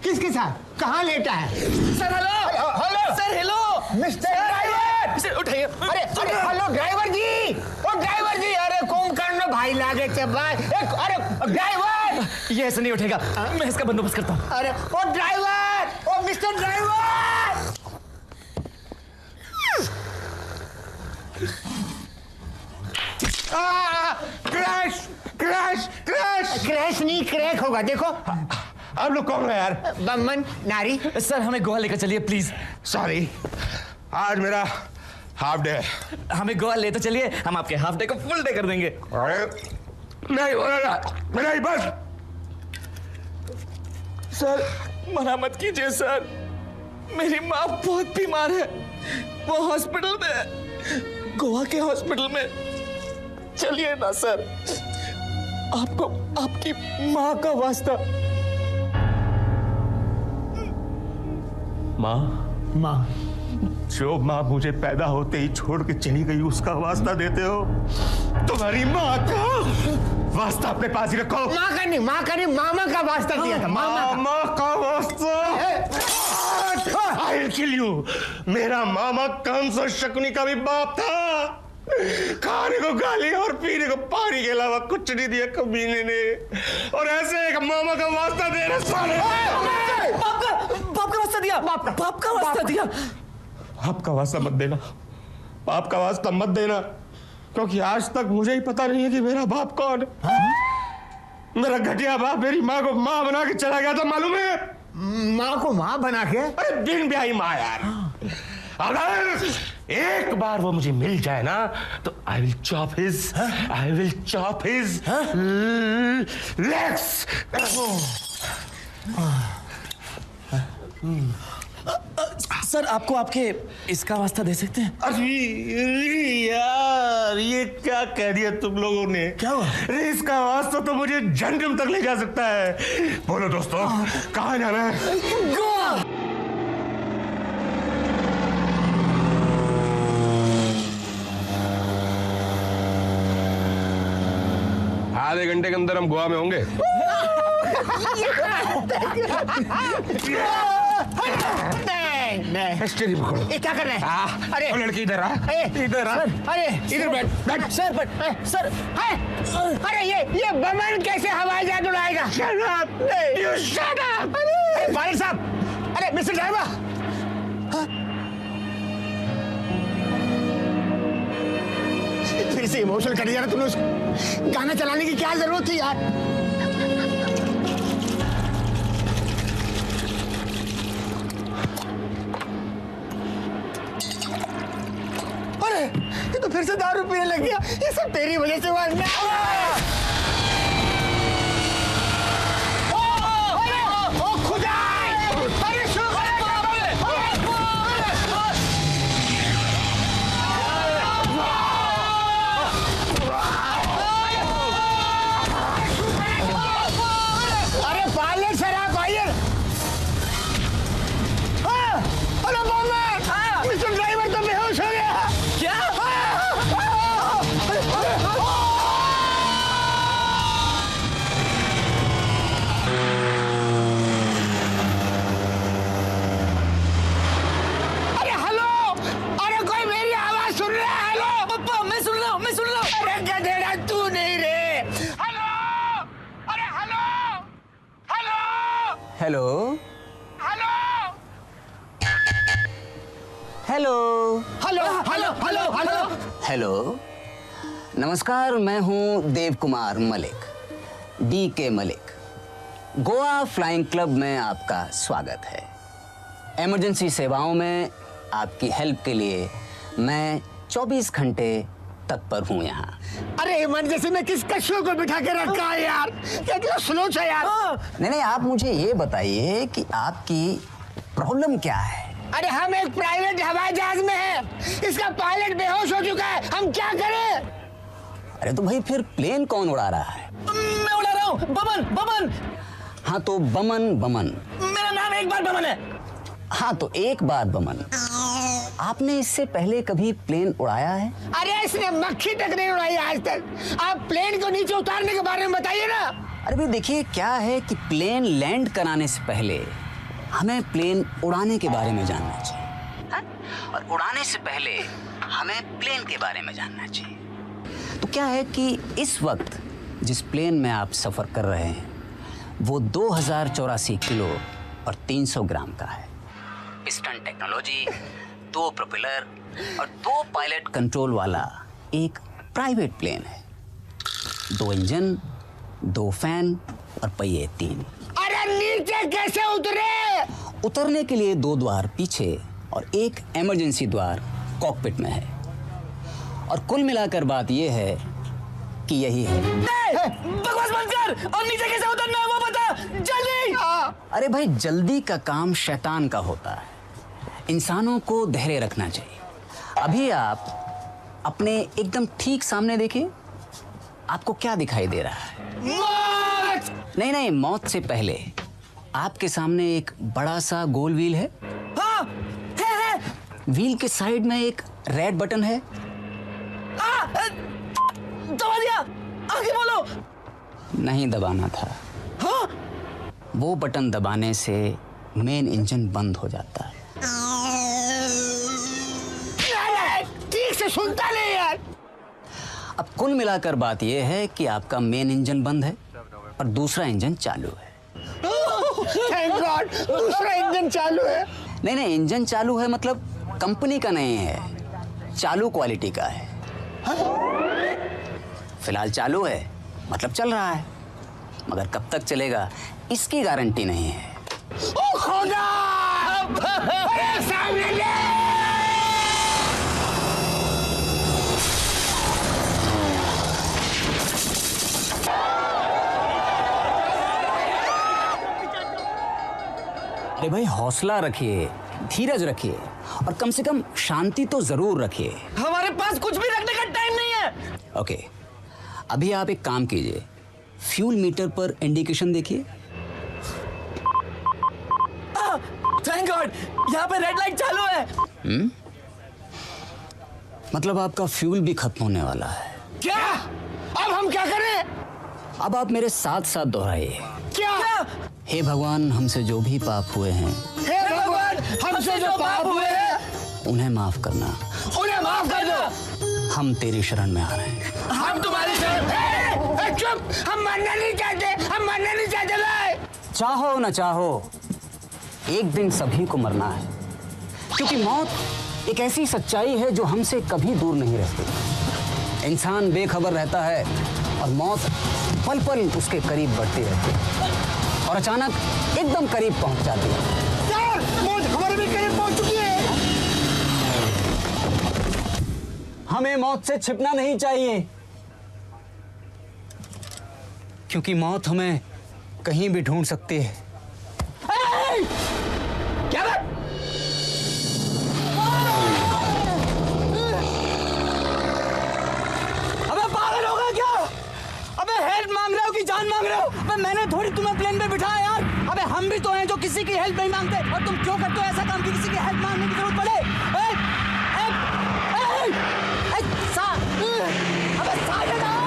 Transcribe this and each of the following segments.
किसके साथ? कहाँ लेटा है? Sir hello. Hello sir hello. Mister driver. Sir उठाइए। अरे अरे हेलो ड्राइवर जी। ओ ड्राइवर जी, अरे कुंभकर्ण भाई लागे चबाई। अरे ड्राइवर, ये ऐसे नहीं उठेगा, मैं इसका बंदोबस्त करता हूँ। अरे ओ ड्राइवर, ओ mister driver. Crash crash crash. Crash नहीं, क्रैक होगा। देखो आप लोग कौन है यार? बमन नारी। सर हमें गोवा लेकर चलिए प्लीज। सॉरी, आज मेरा हाफ डे है। हमें गोवा ले तो चलिए, हम आपके हाफ डे को फुल डे कर देंगे। अरे नहीं बस। सर मना मत कीजिए सर, मेरी माँ बहुत बीमार है, वो हॉस्पिटल में है, गोवा के हॉस्पिटल में। चलिए ना सर, आपको आपकी माँ का वास्ता। माँ, माँ, जो माँ मुझे पैदा होते ही छोड़ के चली गई उसका वास्ता देते हो? तुम्हारी माँ का वास्ता अपने पास ही रखो। माँ का नहीं, माँ का नहीं, मामा का वास्ता दिया था। मामा का वास्ता। I'll kill you। मेरा मामा कंस शकुनी का भी बाप था। खाने को गाली और पीने को पानी के अलावा कुछ नहीं दिया कमीने ने, और ऐसे एक मामा का वास्ता दे रहे साले। बाप का वास्ता दिया। बाप का वास्ता दिया। बाप का वास्ता मत देना, बाप का वास्ता मत देना, क्योंकि आज तक मुझे ही पता नहीं है कि मेरा बाप कौन है। मेरा घटिया बाप मेरी माँ को माँ बना के चला गया था, मालूम है? माँ को माँ बना के? अरे बिन ब्याही माँ यार। अगर एक बार वो मुझे मिल जाए ना तो I will chop his legs। Sir आपको आपके इसका वास्ता दे सकते हैं? अरे यार, ये क्या कह दिया तुम लोगों ने? क्या हुआ? अरे इसका वास्ता तो मुझे जन्नत तक ले जा सकता है। बोलो दोस्तों, कहाँ जाना है? गोवा। आधे घंटे के अंदर हम गोवा में होंगे। नहीं, पकड़ो। ये क्या कर रहे हैं? अरे लड़की इधर आ, इधर आ। अरे इधर बैठ सर सर अरे ये बमन कैसे हवाई जहाज उड़ाएगा? अरे पायलट साहब, अरे मिस्टर ड्राइवर। फिर से इमोशनल कर दिया ना तुमने उसको। गाना चलाने की क्या जरूरत थी यार? अरे ये तो फिर से दारू पीने लग गया। ये सब तेरी वजह से हुआ। Hello hello hello hello hello hello hello hello. नमस्कार, मैं हूं Dev Kumar Malik, DK Malik. Goa flying club में आपका स्वागत है। इमरजेंसी सेवाओं में आपकी हेल्प के लिए मैं 24 घंटे तत्पर हूँ यहाँ। अरे इमरजेंसी में किस कछुओं को बिठा के रखा है यार? क्या स्लो है यार? नहीं, आप मुझे ये बताइए कि आपकी प्रॉब्लम क्या है? अरे हम एक प्राइवेट हवाई जहाज में हैं। इसका पायलट बेहोश हो चुका है, हम क्या करें? अरे तो भाई फिर प्लेन कौन उड़ा रहा है? मैं उड़ा रहा हूँ। बमन। हाँ तो बमन। मेरा नाम एक बार बमन है। हाँ तो एक बार बमन। आपने इससे पहले कभी प्लेन उड़ाया है? अरे इसने मक्खी तक नहीं उड़ाई आज तक। आप प्लेन को नीचे उतारने के बारे में बताइए ना। अरे भाई देखिए, क्या है कि प्लेन लैंड कराने से पहले हमें प्लेन उड़ाने के बारे में जानना चाहिए, हाँ? और उड़ाने से पहले हमें प्लेन के बारे में जानना चाहिए। तो क्या है कि इस वक्त जिस प्लेन में आप सफ़र कर रहे हैं वो 2084 किलो और 300 ग्राम का है। पिस्टन टेक्नोलॉजी, 2 प्रोपेलर और 2 पायलट कंट्रोल वाला एक प्राइवेट प्लेन है। 2 इंजन, 2 फैन और पहिए 3। अरे नीचे कैसे उतरे? उतरने के लिए 2 द्वार पीछे और 1 इमरजेंसी द्वार कॉकपिट में है। और कुल मिलाकर बात यह है कि यही है। बकवास बंद कर और नीचे कैसे उतरना है वो बता जल्दी। अरे भाई, जल्दी का काम शैतान का होता है, इंसानों को धैर्य रखना चाहिए। अभी आप अपने एकदम ठीक सामने देखिए, आपको क्या दिखाई दे रहा है? मौत! नहीं, मौत से पहले आपके सामने एक बड़ा सा गोल व्हील है। हाँ, है। व्हील के साइड में एक रेड बटन है। दबा दिया, आगे बोलो। नहीं दबाना था। हाँ? वो बटन दबाने से मेन इंजन बंद हो जाता है। ठीक से सुनता नहीं यार। अब कुल मिलाकर बात यह है कि आपका मेन इंजन बंद है और दूसरा इंजन चालू है। थैंक गॉड, दूसरा इंजन चालू है। नहीं, इंजन चालू है मतलब कंपनी का नहीं है, चालू क्वालिटी का है। फिलहाल चालू है मतलब चल रहा है, मगर कब तक चलेगा इसकी गारंटी नहीं है। ओ खुदा! अरे सामने ले! अरे भाई, हौसला रखिए, धीरज रखिए और कम से कम शांति तो जरूर रखिए। हमारे पास कुछ भी रखने का टाइम नहीं है। ओके, अभी आप एक काम कीजिए, फ्यूल मीटर पर इंडिकेशन देखिए। थैंक गॉड, यहाँ पे रेड लाइट चालू है। मतलब आपका फ्यूल भी खत्म होने वाला है। क्या? अब हम क्या करें? अब आप मेरे साथ साथ दोहराइए। क्या? हे भगवान, हमसे जो भी पाप हुए हैं, हे भगवान, हमसे जो पाप हुए हैं उन्हें माफ करना। उन्हें माफ कर दो। हम तेरी शरण में आ रहे हैं। हम तुम्हारी शरण। चुप, हम मरना नहीं चाहते, हम मरना नहीं चाहते भाई। चाहो न चाहो, एक दिन सभी को मरना है, क्योंकि मौत एक ऐसी सच्चाई है जो हमसे कभी दूर नहीं रहती। इंसान बेखबर रहता है और मौत पल पल उसके करीब बढ़ती रहती है और अचानक एकदम करीब पहुंच जाती है। सर, मौत हमारे भी करीब पहुंच चुकी है। हमें मौत से छिपना नहीं चाहिए, क्योंकि मौत हमें कहीं भी ढूंढ सकती है। क्या बात? अबे पागल हो गए क्या? अबे हेल्प मांग रहे हो कि जान मांग रहे हो? अबे मैंने थोड़ी तुम्हें प्लेन पे बिठाया यार। अबे हम भी तो हैं जो किसी की हेल्प नहीं मांगते, और तुम क्यों करते हो ऐसा काम कि किसी की हेल्प मांगने की जरूरत पड़े? अबे साइड आओ।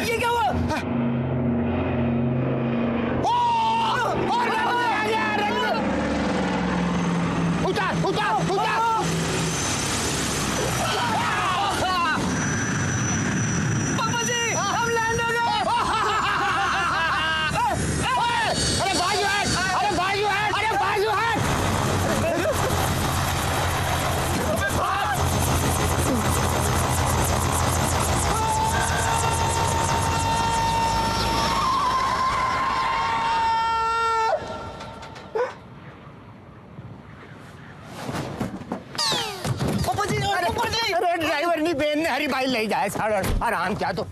ये क्या हुआ? उतार उतार उतार। पापा जी, हम लैंड हो गए। अरे बाजू हट, अरे बाजू हट, अरे बाजू हट। पापा जी, अरे ड्राइवर नहीं बेन ने हरी भाई ले जाए सर, आराम क्या तो